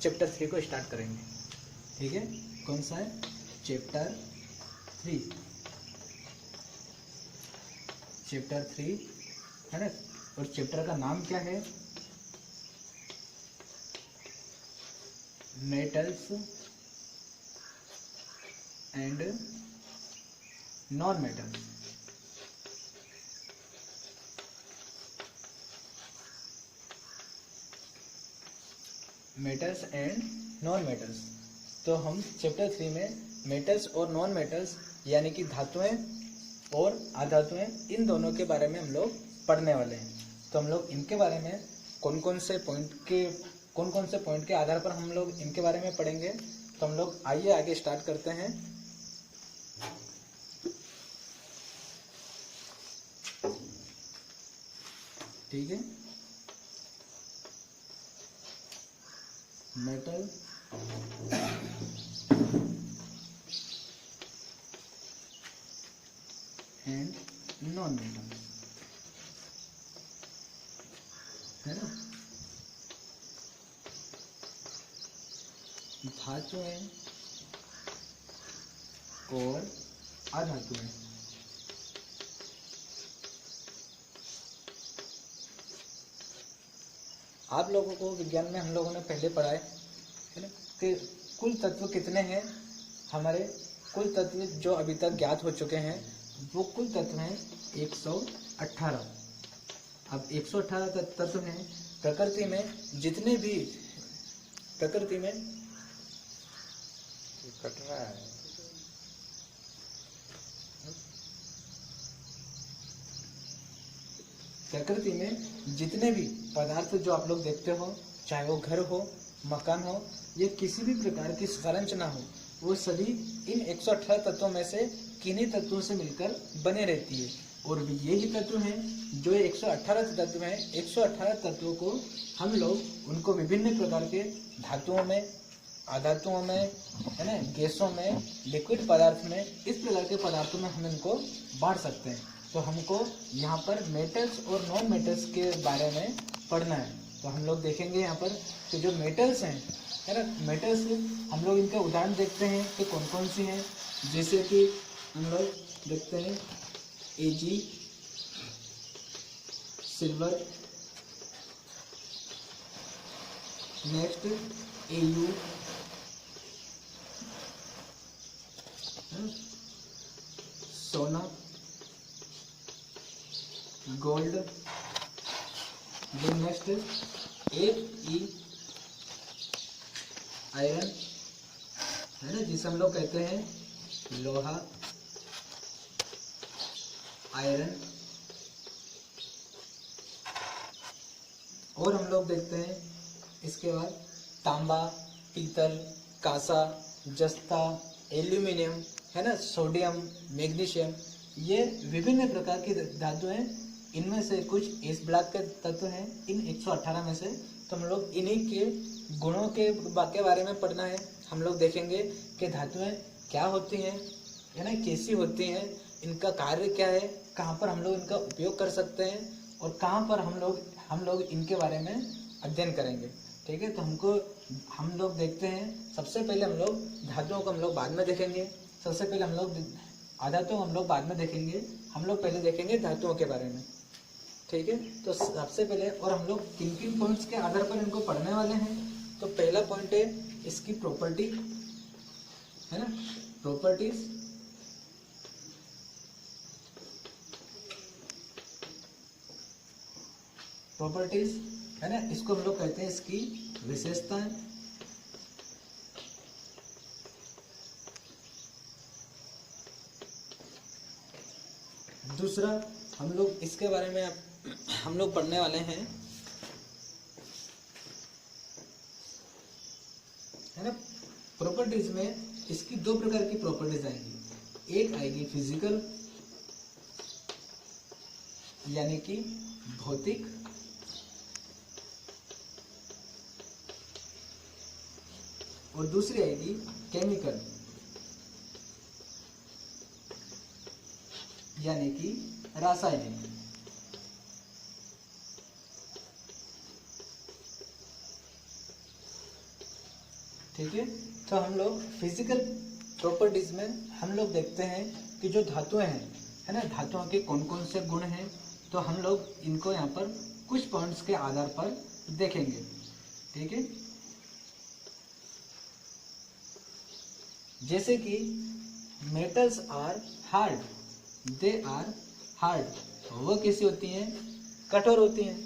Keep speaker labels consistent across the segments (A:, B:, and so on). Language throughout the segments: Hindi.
A: चैप्टर 3 को स्टार्ट करेंगे। ठीक है, कौन सा है? चैप्टर 3, चैप्टर 3 है ना। और चैप्टर का नाम क्या है? Metals and non metals. Metals and non metals. तो हम चैप्टर 3 में मेटल्स और नॉन मेटल्स यानी कि धातुएं और अधातुएं, इन दोनों के बारे में हम लोग पढ़ने वाले हैं। तो हम लोग इनके बारे में कौन कौन से पॉइंट के आधार पर हम लोग इनके बारे में पढ़ेंगे। तो हम लोग आइए आगे स्टार्ट करते हैं। ठीक है, मेटल एंड नॉन मेटल है ना। धातुएं और अधातुएं। आप लोगों को विज्ञान में हम लोगों ने पहले पढ़ा है ना कि कुल तत्व कितने हैं। हमारे कुल तत्व जो अभी तक ज्ञात हो चुके हैं वो कुल तत्व हैं 118। अब 118 तत्व हैं। प्रकृति में जितने भी प्रकृति में
B: कट रहा है।
A: प्रकृति में जितने भी पदार्थ जो आप लोग देखते हो, चाहे वो घर हो, मकान हो, या किसी भी प्रकार की संरचना हो, वो सभी इन 118 तत्वों में से किन्हीं तत्वों से मिलकर बने रहती है। और यही तत्व हैं जो 118 तत्व हैं। 118 तत्वों को हम लोग उनको विभिन्न प्रकार के धातुओं में, अधातुओं में, है ना, गैसों में, लिक्विड पदार्थ में, इस प्रकार के पदार्थों में हम इनको बांट सकते हैं। तो हमको यहाँ पर मेटल्स और नॉन मेटल्स के बारे में पढ़ना है। तो हम लोग देखेंगे यहाँ पर कि जो मेटल्स हैं, है ना, मेटल्स हम लोग इनके उदाहरण देखते हैं कि कौन कौन सी हैं। जैसे कि हम लोग देखते हैं Ag, सिल्वर, नेक्स्ट Au, सोना, गोल्ड, नेक्स्ट Fe, आयरन, है ना, जिसे हम लोग कहते हैं लोहा, आयरन। और हम लोग देखते हैं इसके बाद तांबा, पीतल, कांसा, जस्ता, एल्यूमिनियम, है ना, सोडियम, मैग्नीशियम। ये विभिन्न प्रकार की धातु हैं। इनमें से कुछ इस ब्लॉक के तत्व हैं इन 118 में से। तो हम लोग इन्हीं के गुणों के बारे में पढ़ना है। हम लोग देखेंगे कि धातुएं क्या होती हैं, है ना, कैसी होती हैं, इनका कार्य क्या है, कहाँ पर हम लोग इनका उपयोग कर सकते हैं और कहाँ पर हम लोग इनके बारे में अध्ययन करेंगे। ठीक है, तो हम लोग देखते हैं। सबसे पहले हम लोग धातुओं को हम लोग बाद में देखेंगे। सबसे पहले हम लोग अधातुओं हम लोग बाद में देखेंगे। हम लोग पहले देखेंगे धातुओं के बारे में। ठीक है, तो सबसे पहले, और हम लोग किन किन पॉइंट्स के आधार पर इनको पढ़ने वाले हैं। तो पहला पॉइंट है इसकी प्रॉपर्टी, है ना, प्रॉपर्टीज। प्रॉपर्टीज, है ना, इसको हम लोग कहते हैं इसकी विशेषताएं। दूसरा हम लोग इसके बारे में हम लोग पढ़ने वाले हैं, है ना। प्रॉपर्टीज में इसकी दो प्रकार की प्रॉपर्टीज आएंगी। एक आएगी फिजिकल यानी कि भौतिक, और दूसरी आएगी केमिकल यानी कि रासायनिक। ठीक है। तो हम लोग फिजिकल प्रॉपर्टीज में हम लोग देखते हैं कि जो धातुएं हैं, है ना, धातुओं के कौन कौन से गुण हैं, तो हम लोग इनको यहाँ पर कुछ पॉइंट्स के आधार पर देखेंगे। ठीक है, जैसे कि metals are hard, they are hard, वो कैसी होती हैं, कठोर होती हैं।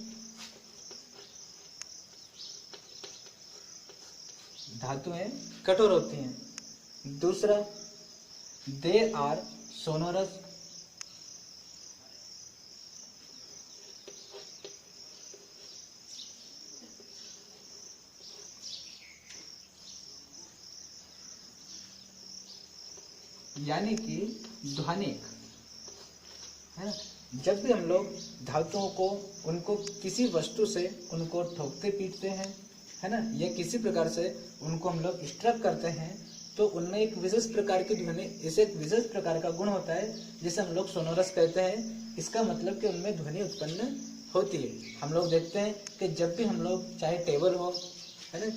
A: धातुएं कठोर होती हैं। दूसरा, दे आर सोनोरस, यानी कि ध्वनिक, है ना। जब भी हम लोग धातुओं को, उनको किसी वस्तु से उनको ठोकते पीटते हैं, है ना, या किसी प्रकार से उनको हम लोग स्ट्रक करते हैं, तो उनमें एक विशेष प्रकार की ध्वनि, इसे एक विशेष प्रकार का गुण होता है जिसे हम लोग सोनोरस कहते हैं। इसका मतलब कि उनमें ध्वनि उत्पन्न होती है। हम लोग देखते हैं कि जब भी हम लोग, चाहे टेबल हो, है ना,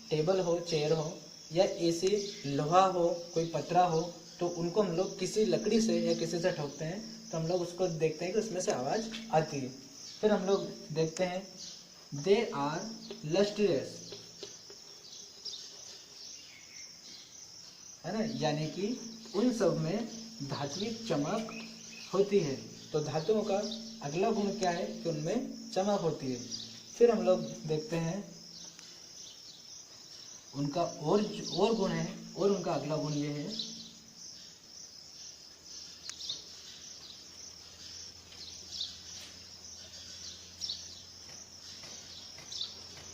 A: टेबल हो, चेयर हो, या ऐसे लोहा हो, कोई पतरा हो, तो उनको हम लोग किसी लकड़ी से या किसी से ठोकते हैं, तो हम लोग उसको देखते हैं कि उसमें से आवाज आती है। फिर हम लोग देखते हैं दे आर लस्ट्रियस, है ना, यानी कि उन सब में धात्विक चमक होती है। तो धातुओं का अगला गुण क्या है कि उनमें चमक होती है। फिर हम लोग देखते हैं उनका और गुण है, और उनका अगला गुण ये है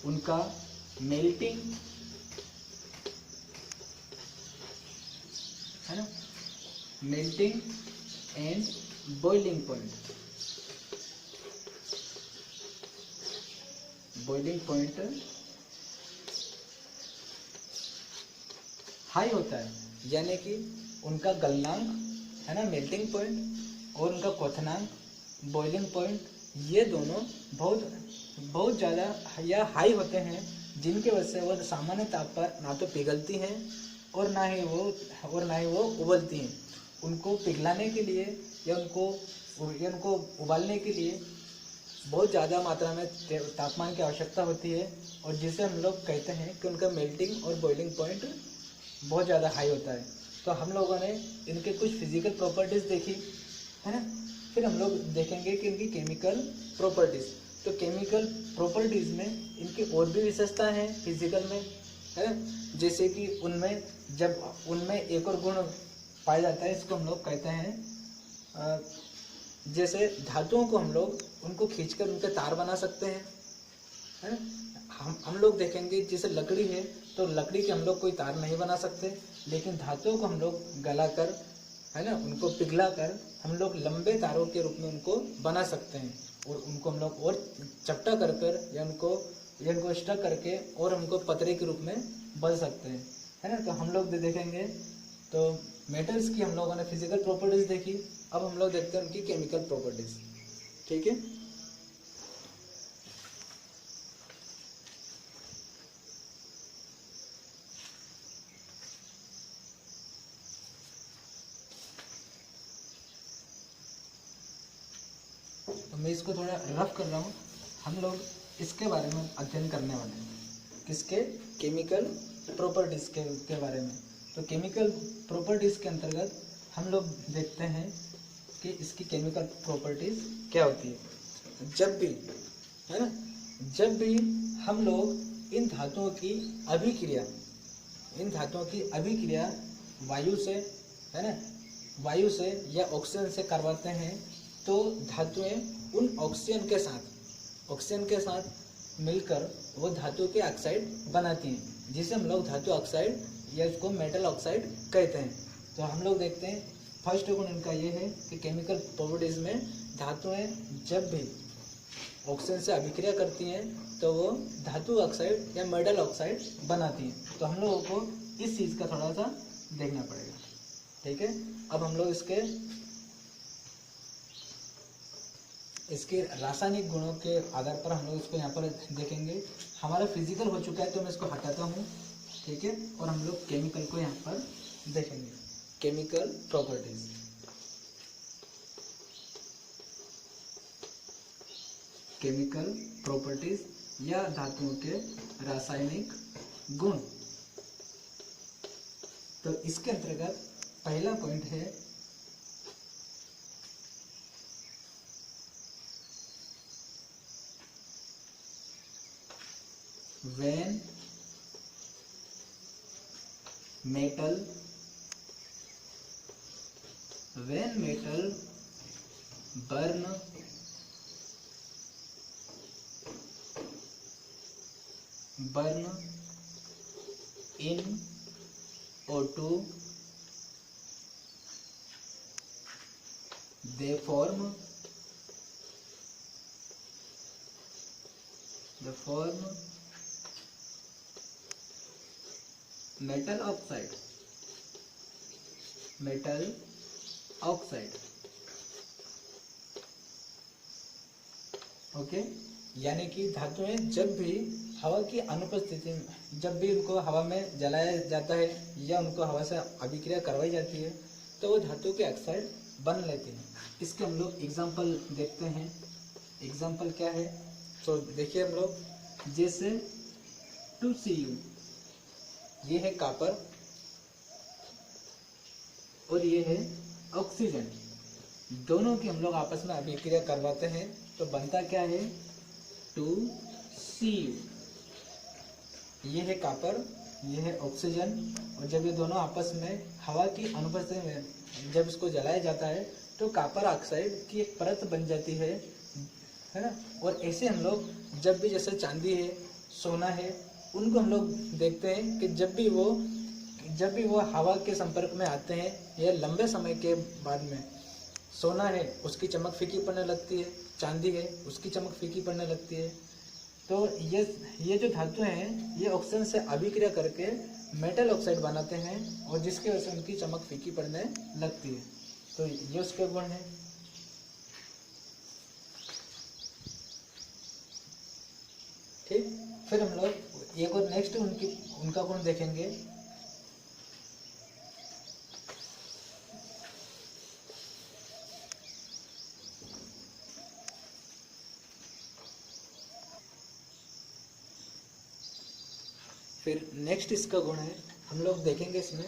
A: उनका मेल्टिंग, है ना, melting and boiling point. Boiling point high होता है, यानी कि उनका गलनांक, है ना, मेल्टिंग पॉइंट, और उनका क्वथनांक, बॉइलिंग पॉइंट, ये दोनों बहुत ज़्यादा या हाई होते हैं, जिनके वजह से वो सामान्य ताप पर ना तो पिघलती हैं और ना ही वो उबलती हैं। उनको पिघलाने के लिए या उनको उबालने के लिए बहुत ज़्यादा मात्रा में तापमान की आवश्यकता होती है, और जिसे हम लोग कहते हैं कि उनका मेल्टिंग और बॉइलिंग पॉइंट बहुत ज़्यादा हाई होता है। तो हम लोगों ने इनके कुछ फिजिकल प्रॉपर्टीज़ देखी, है ना। फिर हम लोग देखेंगे कि इनकी केमिकल प्रॉपर्टीज़। तो केमिकल प्रॉपर्टीज़ में इनकी और भी विशेषता हैं फिजिकल में, है ना। जैसे कि उनमें एक और गुण पाया जाता है, इसको हम लोग कहते हैं, जैसे धातुओं को हम लोग उनको खींचकर उनके तार बना सकते हैं, है ना। हम लोग देखेंगे जैसे लकड़ी है, तो लकड़ी के हम लोग कोई तार नहीं बना सकते, लेकिन धातुओं को हम लोग गलाकर, है ना, उनको पिघलाकर हम लोग लंबे तारों के रूप में उनको बना सकते हैं, और उनको हम लोग और चपटा कर या उनको स्टक करके और उनको पतरे के रूप में बन सकते हैं, है ना। तो हम लोग देखेंगे, तो मेटल्स की हम लोगों ने फिजिकल प्रॉपर्टीज देखी। अब हम लोग देखते हैं उनकी केमिकल प्रॉपर्टीज। ठीक है, तो मैं इसको थोड़ा रफ कर रहा हूँ। हम लोग इसके बारे में अध्ययन करने वाले हैं, किसके, केमिकल प्रॉपर्टीज के बारे में। तो केमिकल प्रॉपर्टीज के अंतर्गत हम लोग देखते हैं कि इसकी केमिकल प्रॉपर्टीज क्या होती है। जब भी, है ना, जब भी हम लोग इन धातुओं की अभिक्रिया वायु से, है ना, वायु से या ऑक्सीजन से करवाते हैं, तो धातुएं उन ऑक्सीजन के साथ मिलकर वो धातु के ऑक्साइड बनाती हैं, जिसे हम लोग धातु ऑक्साइड या इसको मेटल ऑक्साइड कहते हैं। तो हम लोग देखते हैं फर्स्ट गुण इनका ये है कि केमिकल प्रॉपर्टीज में धातुएं जब भी ऑक्सीजन से अभिक्रिया करती हैं तो वो धातु ऑक्साइड या मेटल ऑक्साइड बनाती हैं। तो हम लोगों को इस चीज़ का थोड़ा सा देखना पड़ेगा। ठीक है, अब हम लोग इसके रासायनिक गुणों के आधार पर हम लोग इसको यहाँ पर देखेंगे। हमारा फिजिकल हो चुका है, तो मैं इसको हटाता हूँ। ठीक है। और हम लोग केमिकल को यहाँ पर देखेंगे, केमिकल प्रॉपर्टीज। केमिकल प्रॉपर्टीज या धातुओं के रासायनिक गुण। तो इसके अंतर्गत पहला पॉइंट है when metal burn in O2 they form metal oxide। Okay, यानी कि धातुएं जब भी हवा की अनुपस्थिति में, जब भी उनको हवा में जलाया जाता है या उनको हवा से अभिक्रिया करवाई जाती है तो वो धातु के ऑक्साइड बन लेते हैं। इसके हम लोग एग्जाम्पल देखते हैं। एग्जाम्पल क्या है, तो देखिए हम लोग, जैसे 2Cu, ये है कॉपर और ये है ऑक्सीजन, दोनों की हम लोग आपस में अभिक्रिया करवाते हैं तो बनता क्या है 2Cu। ये है कॉपर, ये है ऑक्सीजन, और जब ये दोनों आपस में हवा की अनुपस्थिति में जब इसको जलाया जाता है तो कॉपर ऑक्साइड की एक परत बन जाती है ना। और ऐसे हम लोग जब भी, जैसे चांदी है, सोना है, उनको हम लोग देखते हैं कि जब भी वो हवा के संपर्क में आते हैं या लंबे समय के बाद में, सोना है उसकी चमक फीकी पड़ने लगती है, चांदी है उसकी चमक फीकी पड़ने लगती है। तो ये जो धातुएं हैं ये ऑक्सीजन से अभिक्रिया करके मेटल ऑक्साइड बनाते हैं और जिसकी वजह से उनकी चमक फीकी पड़ने लगती है। तो ये उसके गुण है। ठीक, फिर हम लोग एक और नेक्स्ट उनका गुण देखेंगे। फिर नेक्स्ट इसका गुण है, हम लोग देखेंगे इसमें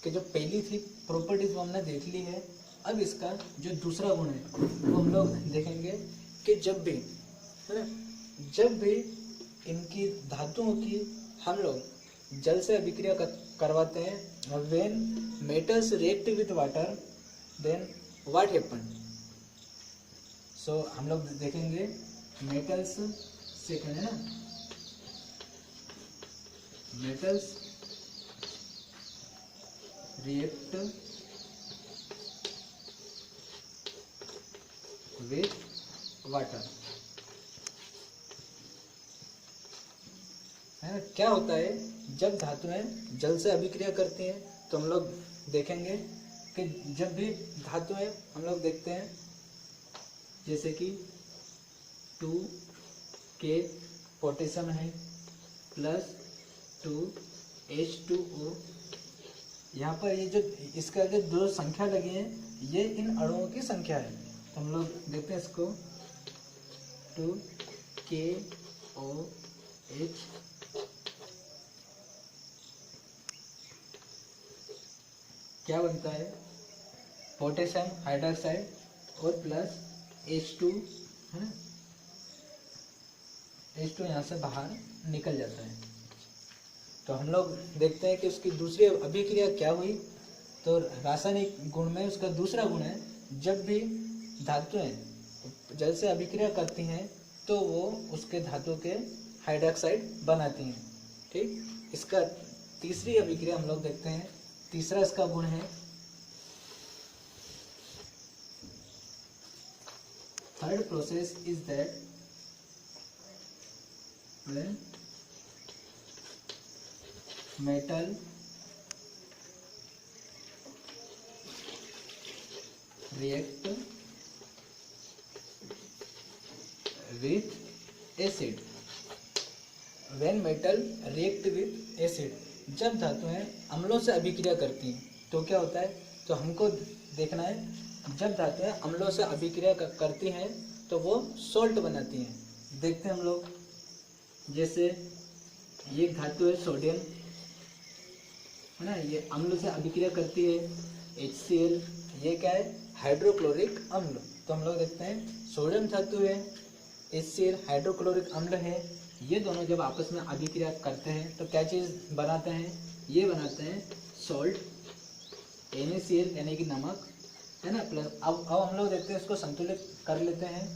A: कि जो पहली थी प्रॉपर्टीज वो हमने देख ली है। अब इसका जो दूसरा गुण है वो हम लोग देखेंगे कि जब भी इनकी धातुओं की हम लोग जल से अभिक्रिया करवाते हैं, when metals react with water then what happen. So हम लोग देखेंगे मेटल्स, सेकंड है ना, metals react with water, है ना। क्या होता है जब धातुएं जल से अभिक्रिया करती हैं तो हम लोग देखेंगे कि जब भी धातुएं हम लोग देखते हैं, जैसे कि 2K पोटेशियम है प्लस 2H2O, यहाँ पर ये जो इसका जो दो संख्या लगी है ये इन अणुओं की संख्या है। तो हम लोग देखते हैं इसको 2KOH, क्या बनता है पोटेशियम हाइड्रोक्साइड और प्लस H2, है ना, H2 यहाँ से बाहर निकल जाता है। तो हम लोग देखते हैं कि उसकी दूसरी अभिक्रिया क्या हुई। तो रासायनिक गुण में उसका दूसरा गुण है, जब भी धातुएं जल से अभिक्रिया करती हैं तो वो उसके धातु के हाइड्रोक्साइड बनाती हैं। ठीक, इसका तीसरी अभिक्रिया हम लोग देखते हैं। तीसरा इसका गुण है third process is that when metal react with acid, when metal react with acid, जब धातुएं अम्लों से अभिक्रिया करती हैं तो क्या होता है, तो हमको देखना है जब धातुएं अम्लों से अभिक्रिया करती हैं तो वो सॉल्ट बनाती हैं। देखते हैं हम लोग, जैसे ये एक धातु है सोडियम, है ना, ये अम्ल से अभिक्रिया करती है HCl, ये क्या है, हाइड्रोक्लोरिक अम्ल। तो हम लोग देखते हैं सोडियम धातु है, HCl हाइड्रोक्लोरिक अम्ल है, ये दोनों जब आपस में अभिक्रिया करते हैं तो क्या चीज़ बनाते हैं, ये बनाते हैं सॉल्ट NaCl यानी कि नमक, है ना। प्लस अब हम लोग देखते हैं इसको संतुलित कर लेते हैं,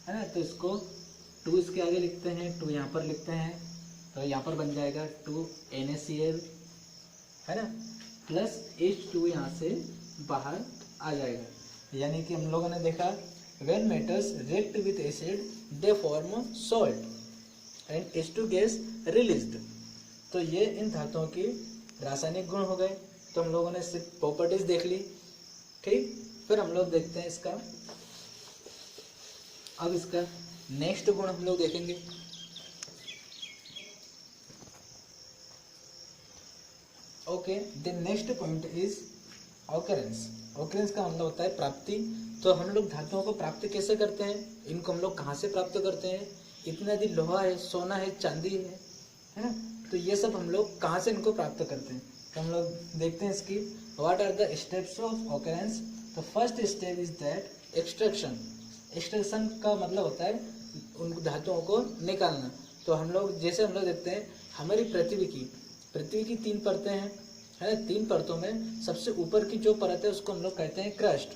A: है ना। तो इसको 2 इसके आगे लिखते हैं, 2 यहाँ पर लिखते हैं, तो यहाँ पर बन जाएगा 2 NaCl, है ना, प्लस H2 यहाँ से बाहर आ जाएगा। यानी कि हम लोगों ने देखा when metals react with acid they form salt and H2 gas released। तो ये इन धातुओं की रासायनिक गुण हो गए। तो हम लोगों ने सिर्फ प्रॉपर्टीज देख ली, ठीक। फिर हम लोग देखते हैं इसका, अब इसका नेक्स्ट गुण हम लोग देखेंगे। Okay, the next point is occurrence. Occurrence का मतलब होता है प्राप्ति। तो हम लोग धातुओं को प्राप्त कैसे करते हैं, इनको हम लोग कहाँ से प्राप्त करते हैं, इतना यदि लोहा है, सोना है, चांदी है ना, तो ये सब हम लोग कहाँ से इनको प्राप्त करते हैं। तो हम लोग देखते हैं इसकी, what are the steps of occurrence. तो first step is that extraction. Extraction का मतलब होता है उन धातुओं को निकालना। तो हम लोग जैसे हम लोग देखते हैं हमारी पृथ्वी की 3 परतें हैं, है ना। 3 परतों में सबसे ऊपर की जो परत है उसको हम लोग कहते हैं क्रस्ट,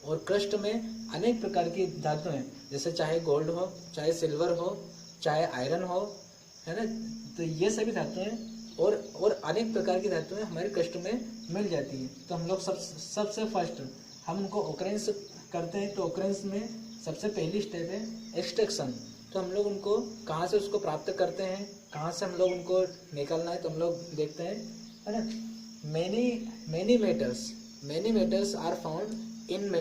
A: और क्रस्ट में अनेक प्रकार की धातु हैं, जैसे चाहे गोल्ड हो, चाहे सिल्वर हो, चाहे आयरन हो, है ना। तो ये सभी धातुएं और अनेक प्रकार की धातुएं हमारे क्रस्ट में मिल जाती हैं। तो हम लोग सबसे फर्स्ट हम उनको ऑकरेंस करते हैं। तो ऑकरेंस में सबसे पहली स्टेप है एक्सट्रैक्शन। तो हम लोग उनको कहाँ से उसको प्राप्त करते हैं, कहाँ से हम लोग उनको निकालना है, तो हम लोग देखते हैं, है ना। many metals are found in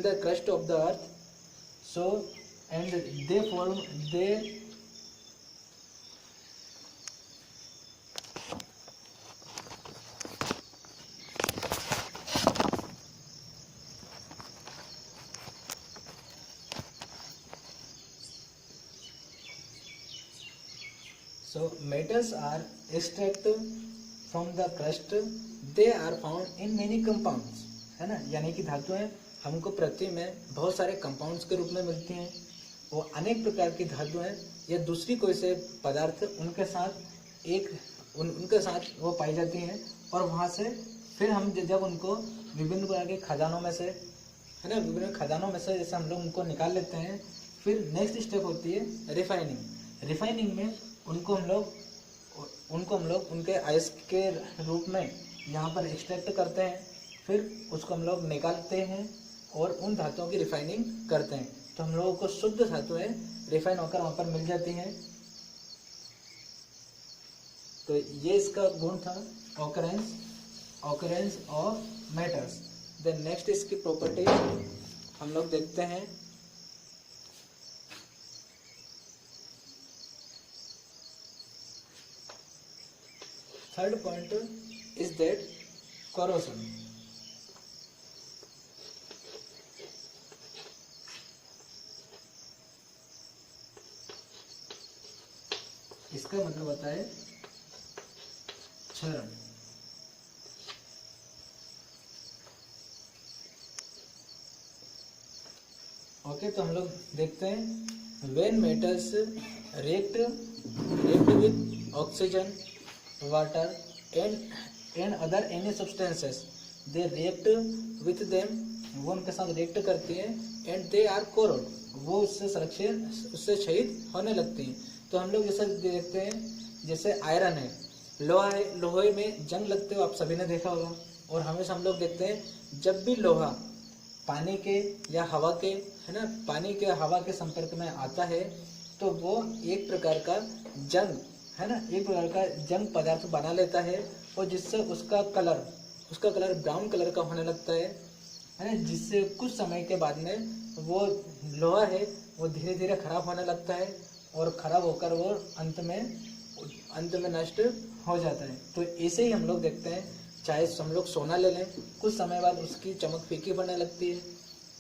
A: the crust of the earth, so and they metals are extracted from the crust, they are found in many compounds, है ना। यानी कि धातुएं हमको पृथ्वी में बहुत सारे कंपाउंड्स के रूप में मिलती हैं। वो अनेक प्रकार की धातुएं या दूसरी कोई से पदार्थ उनके साथ वो पाई जाती हैं, और वहाँ से फिर हम जब उनको विभिन्न प्रकार के खजानों में से, है ना, विभिन्न खजानों में से जैसे हम लोग उनको निकाल लेते हैं, फिर नेक्स्ट स्टेप होती है रिफाइनिंग। रिफाइनिंग में उनको हम लोग उनके आइस के रूप में यहाँ पर एक्सट्रैक्ट करते हैं, फिर उसको हम लोग निकालते हैं और उन धातुओं की रिफाइनिंग करते हैं। तो हम लोगों को शुद्ध धातुएं रिफाइन होकर वहाँ पर मिल जाती हैं। तो ये इसका गुण था occurrence of metals. Then next इसकी प्रॉपर्टीज हम लोग देखते हैं। Third point is that corrosion. इसका मतलब होता है क्षरण। ओके, तो हम लोग देखते हैं when metals react with oxygen, water and other any substances, they react with them, वो उनके साथ रिएक्ट करती हैं, एंड दे आर कोरोड, वो उससे शहीद होने लगती हैं। तो हम लोग जैसे देखते हैं, जैसे आयरन है, लोहा है, लोहे में जंग लगते हो आप सभी ने देखा होगा। और हमेशा हम लोग देखते हैं जब भी लोहा पानी के या हवा के, है ना, पानी के हवा के संपर्क में आता है तो वो एक प्रकार का जंग, है ना, एक प्रकार का जंग पदार्थ बना लेता है, और जिससे उसका कलर ब्राउन कलर का होने लगता है ना। जिससे कुछ समय के बाद में वो लोहा है वो धीरे धीरे खराब होने लगता है, और खराब होकर वो अंत में अंत में नष्ट हो जाता है। तो ऐसे ही हम लोग देखते हैं, चाहे हम लोग सोना ले लें, कुछ समय बाद उसकी चमक फीकी पड़ने लगती है।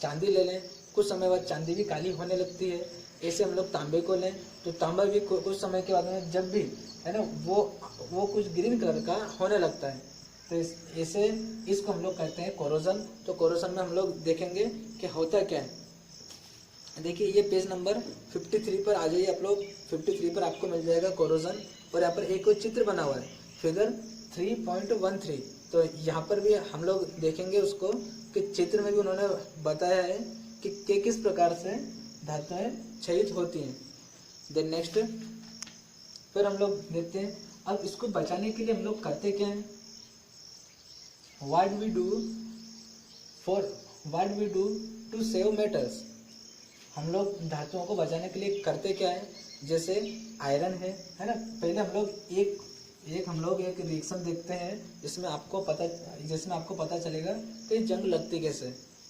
A: चांदी ले लें, कुछ समय बाद चांदी भी काली होने लगती है। ऐसे हम लोग तांबे को लें तो तांबा भी कुछ समय के बाद में जब भी है ना वो कुछ ग्रीन कलर का होने लगता है। तो ऐसे इसको हम लोग कहते हैं कोरोजन। तो कोरोजन में हम लोग देखेंगे कि होता क्या है। देखिए ये पेज नंबर 53 पर आ जाइए आप लोग। 53 पर आपको मिल जाएगा कोरोजन, और यहाँ पर एक चित्र बना हुआ है फिगर 3.13। तो यहाँ पर भी हम लोग देखेंगे उसको कि चित्र में भी उन्होंने बताया है कि किस प्रकार से धातुएं क्षयित होती हैं। देन नेक्स्ट फिर हम लोग देखते हैं, अब इसको बचाने के लिए हम लोग करते क्या हैं। What we do to save metals। हम लोग धातुओं को बचाने के लिए करते क्या है। जैसे आयरन है ना, पहले हम लोग एक रिएक्शन देखते हैं जिसमें आपको पता चलेगा कि जंग लगती कैसे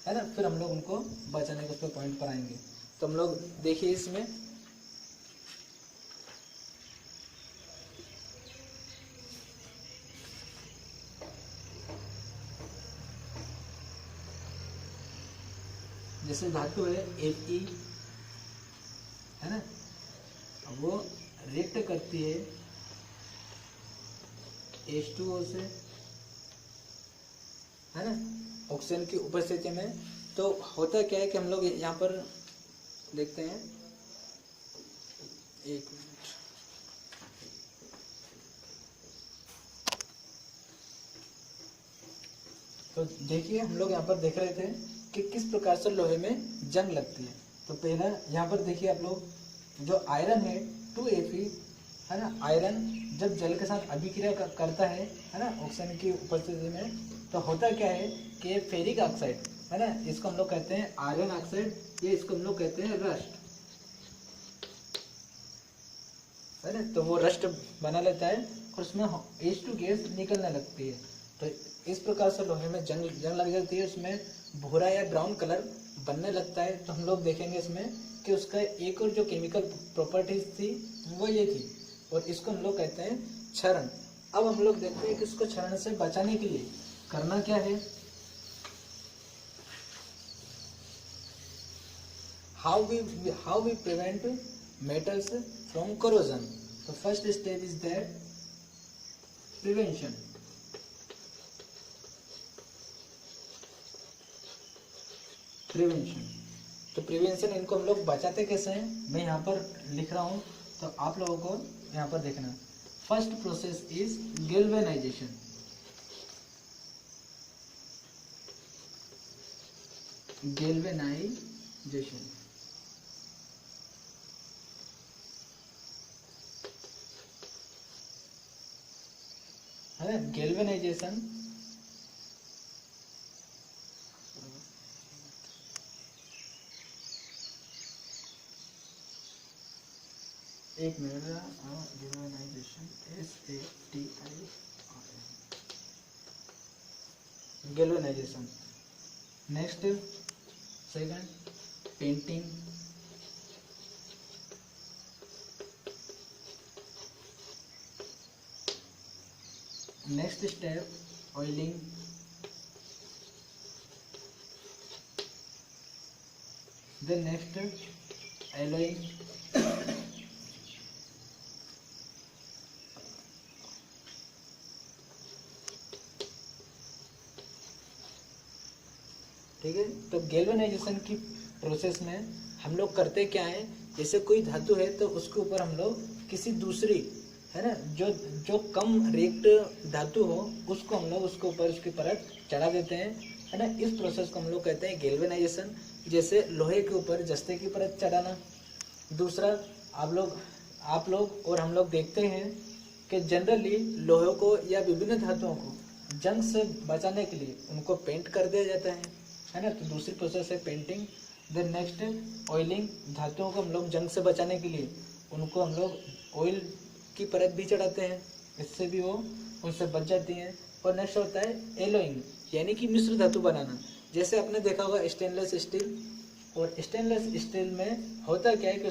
A: है ना, फिर हम लोग उनको बचाने के उस पर पॉइंट पर आएंगे। तो हम लोग देखिए इसमें जैसे धातु है Fe है ना, वो रिएक्ट करती है H2O से है ना, ऑक्सीजन की उपस्थिति में। तो होता क्या है कि हम लोग यहाँ पर देखते हैं, एक मिनट, तो देखिए हम लोग यहाँ पर देख रहे थे कि किस प्रकार से लोहे में जंग लगती है। तो पहला यहाँ पर देखिए आप लोग, जो आयरन है 2Fe है ना, आयरन जब जल के साथ अभिक्रिया करता है ना ऑक्सीजन की उपस्थिति में, तो होता क्या है कि ये फेरिक ऑक्साइड है ना, इसको हम लोग कहते हैं आयरन ऑक्साइड, ये इसको हम लोग कहते हैं रस्ट है ना। तो वो रस्ट बना लेता है और उसमें H2 गैस निकलने लगती है। तो इस प्रकार से लोहे में जंग लग जाती है, उसमें भूरा या ब्राउन कलर बनने लगता है। तो हम लोग देखेंगे इसमें कि उसका एक और जो केमिकल प्रॉपर्टीज थी वो ये थी, और इसको हम लोग कहते हैं क्षरण। अब हम लोग देखते हैं कि इसको क्षरण से बचाने के लिए करना क्या है। How we prevent metals from corrosion। तो first step is that prevention. तो प्रिवेंशन, इनको हम लोग बचाते कैसे हैं, मैं यहाँ पर लिख रहा हूँ, तो आप लोगों को यहाँ पर देखना। First process is galvanization. है ना, गैल्वेनाइजेशन एक minute, galvanization galvanization. Next second painting. Next step oiling. Then next alloying. ठीक है, तो गैल्वेनाइजेशन की प्रोसेस में हम लोग करते क्या है, जैसे कोई धातु है तो उसके ऊपर हम लोग किसी दूसरी है ना जो कम रिएक्ट धातु हो उसको हम लोग उसके ऊपर उसकी परत चढ़ा देते हैं है ना। इस प्रोसेस को हम लोग कहते हैं गैल्वेनाइजेशन। जैसे लोहे के ऊपर जस्ते की परत चढ़ाना। दूसरा, आप लोग और हम लोग देखते हैं कि जनरली लोहे को या विभिन्न धातुओं को जंग से बचाने के लिए उनको पेंट कर दिया जाता है ना। तो दूसरी प्रोसेस है पेंटिंग। Then next oiling. धातुओं को हम लोग जंग से बचाने के लिए उनको हम लोग ऑयल की परत भी चढ़ाते हैं, इससे भी वो उनसे बच जाती हैं। और नेक्स्ट होता है एलोइंग, यानी कि मिश्र धातु बनाना। जैसे आपने देखा होगा स्टेनलेस स्टील, और स्टेनलेस स्टील में होता क्या है कि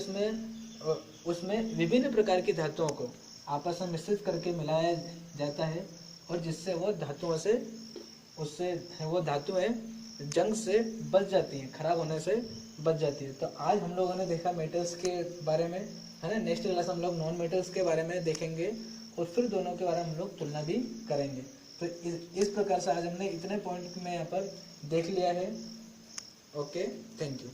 A: उसमें विभिन्न प्रकार की धातुओं को आपस में मिश्रित करके मिलाया जाता है और जिससे वो धातुओं से उससे वो धातुएं जंग से बच जाती हैं, खराब होने से बच जाती है। तो आज हम लोगों ने देखा मेटल्स के बारे में, है ना। नेक्स्ट क्लास हम लोग नॉन मेटल्स के बारे में देखेंगे और फिर दोनों के बारे में हम लोग तुलना भी करेंगे। तो इस प्रकार से आज हमने इतने पॉइंट में यहाँ पर देख लिया है। Okay, thank you.